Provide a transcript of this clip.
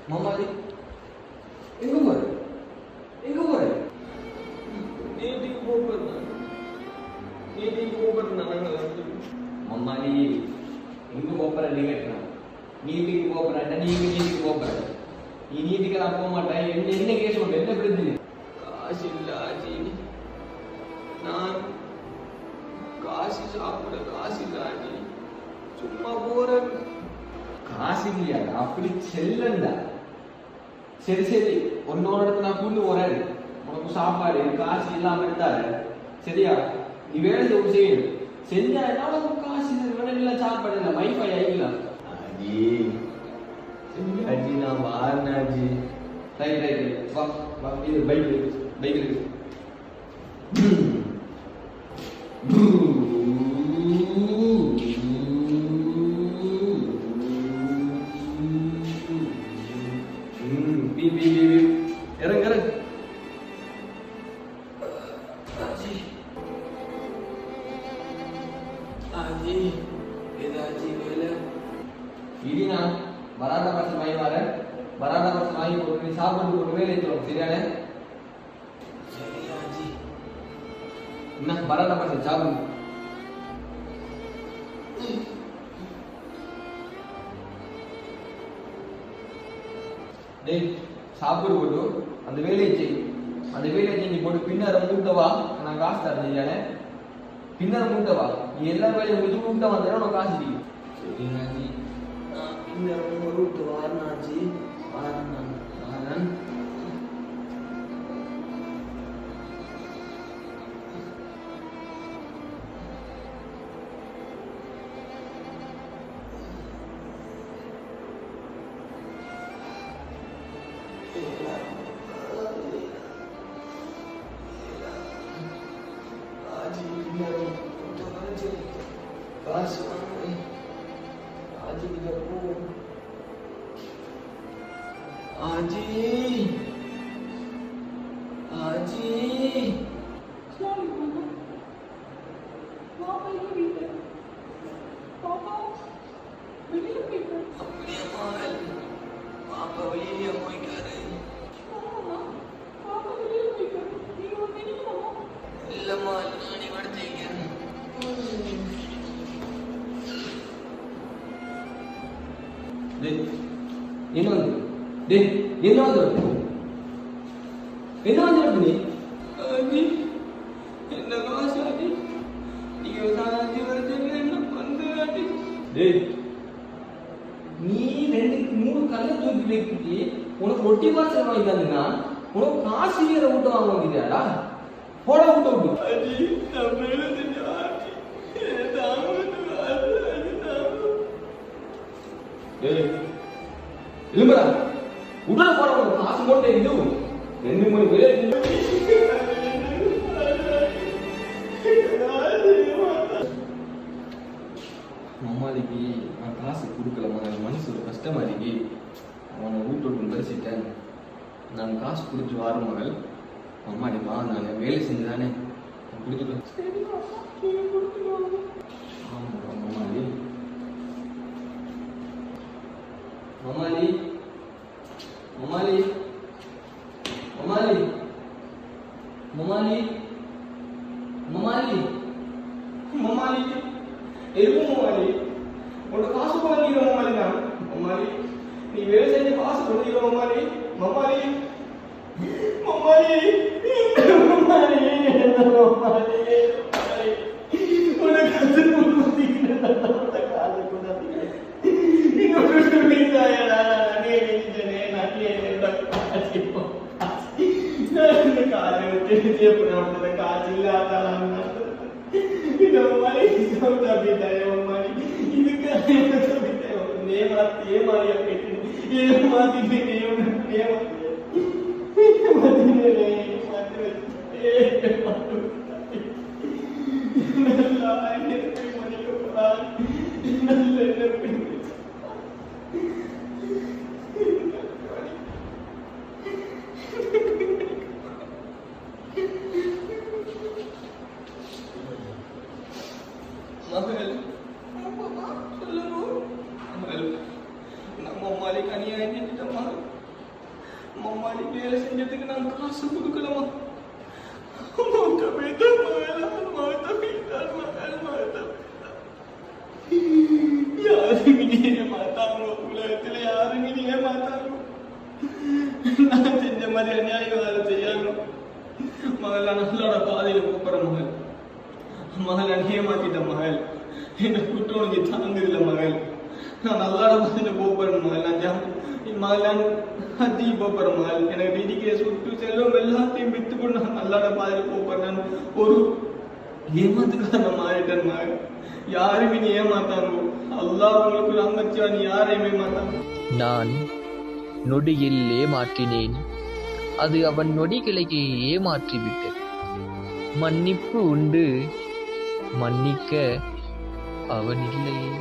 மாமாடி எங்க போற? எங்க போற? நீட்டிக்கு போறேன். நீட்டிக்கு போறேன் நாங்க. மாமாடி எங்க போற நீ கேட்டா? நீட்டிக்கு போறடா நீ நீட்டிக்கு போற. நீ நீட்டிக்கு நான் போக மாட்டேன். என்ன கேஸ் போட்டு என்ன பிரச்சனை? காசு இல்ல ஆஜி. நான் காசு சாப்பிட காசு இல்ல ஆஜி. சும்மா போறேன். காசு இல்லையா? அப்படி செல்லண்டா. சரி சரி ஒன்னோட இடத்துல நான் கூண்டு போறேன். உனக்கு சாப்பாடு காசு இல்லாம இருந்தாரு சரியா? நீ வேலை செய்யணும். செஞ்சா உனக்கு காசு இல்லை சாப்பாடு இல்லை வைஃபை ஆகிக்கலாம். ஆஜி ஆஜி நான் வாரேன் ஆஜி. ரைட் ரைட் வா வா இது பைக் பைக் இருக்கு. இறங்க இறங்க. ஆஜி ஏதாச்சி வேலை இடினா பராட்டா பர்சன் வாங்கி வரேன். பராட்டா பர்சன் வாங்கி போட்டு நீ சாப்பிட்டு போட்டு வேலை தரும் சரியானே? சரி ஆஜி. என்ன பராட்டா பர்சன் சாப்பிடு. டேய் சாப்பிடு போட்டு அந்த வேலையை செய். அந்த வேலையை செஞ்சு போட்டு பின்னரை மூட்டவா நான் காசு தரேன் சரியானே? பின்னரை மூட்டவா நீ எல்லா வேலையும் முடிச்சு மூட்ட வந்தா உனக்கு காசு இருக்கு. சரி ஆஜி. நான் இந்த ஒரு விட்டு வாரேன் ஆஜி. வாரேன் நான் வாரேன். காசு வாங்க ஆஜி கிட்ட போ. ஆஜி ஆஜி அப்படியே மால் பாப்பா வெளியே போய்க்காரு. இல்லம்மா நானே படுத்தேன். டேய் என்ன வந்து டேய் என்ன வந்து என்ன வந்து நீ ஆஜி என்ன காசு ஆஜி. நீங்க ஆஜி வருதுங்க என்ன வந்து ஆஜி. டேய் நீ 2-3 கல்ல தூக்கி வைக்கிட்டு உனக்கு ஒட்டி பாசல் வாங்கி தந்துனா உனக்கு காசு வேற விட்டு வாங்க வேண்டியதாடா. போட விட்டு விட்டு ஆஜி நான் வேலை செஞ்ச ஆஜி. டேய் இல்லடா உடனே போட உனக்கு காசு போட்டே இது 2-3 வேலை மம்மாதிக்கு நான் காசு கொடுக்கலம்மா. எனக்கு மனசு ஒரு கஷ்டமா இருக்கு. அவனை வீட்டு பறிச்சிட்டேன். நான் காசு கொடுத்து வார மகள் அம்மாடி வா நான் வேலை செஞ்சுதானே கொடுத்துட்டேன். ஆமாம் மம்மாடி மம்மாடி மம்மாடி மம்மாடி மம்மாடி மம்மாடி மம்மாடி எதுவும் மம்மாடி உன்னோட காசு கொடுக்கிற மம்மாடி நான் மம்மாடி நீ வேலை செஞ்சு காசு கொடுக்கிற மம்மாடி மம்மாடி மம்மாடி மம்மாடி மம்மாடி உனக்கு காசு கொடுத்தீங்க காசு கொடுத்தீங்க நீங்க சொல்லிட்டாயடா நானே நினைச்சனே நானே காசு காசு வச்சு பண்ண காசு இல்லாதான் இந்த மாதிரி சொல்லிட்டாய மம்மாடி இதுக்கு ஏமாத்தியா கேட்டு ஏமாத்தி மகள் சொல்லுங்க மகள் நம்ம மாலிக் அநியாயம் செஞ்சுட்டோம் மகள். காசு கொடுக்கணுமா? மௌத்தா யாரும் இனியே மாத்தாங்க, உலகத்துல யாரும் இனியே மாத்தாங்க. நான் செஞ்ச மாதிரி அநியாயம் வேலை செய்யணும். மகள் நல்லோட பாதையில கூப்பிடுற மகள், மகள் ஏமாத்திட்ட மகள், என்ன குற்றவனுக்கு தாங்குதில்ல மகள். நான் நல்லாட பாதையில போறேன் மகள், நான் மகள் ஹஜ்ஜி போற மகள். எனக்கு வீதிக்கே சுட்டு செல்வம் எல்லாத்தையும் வித்து கொண்டு நான் நல்லாட பாதையில போறேன். ஒரு ஏமாத்துக்காக மாறிட்டேன் மகள். யாருமே நீ ஏமாத்தாங்க. அல்லாஹ் உங்களுக்கு ரஹ்மத், யாரையுமே மாத்தாங்க. நான் நொடியில் ஏமாற்றினேன், அது அவன் நொடிகளை ஏமாற்றிவிட்டது. மன்னிப்பு உண்டு, மன்னிக்க அவன் இல்லையே.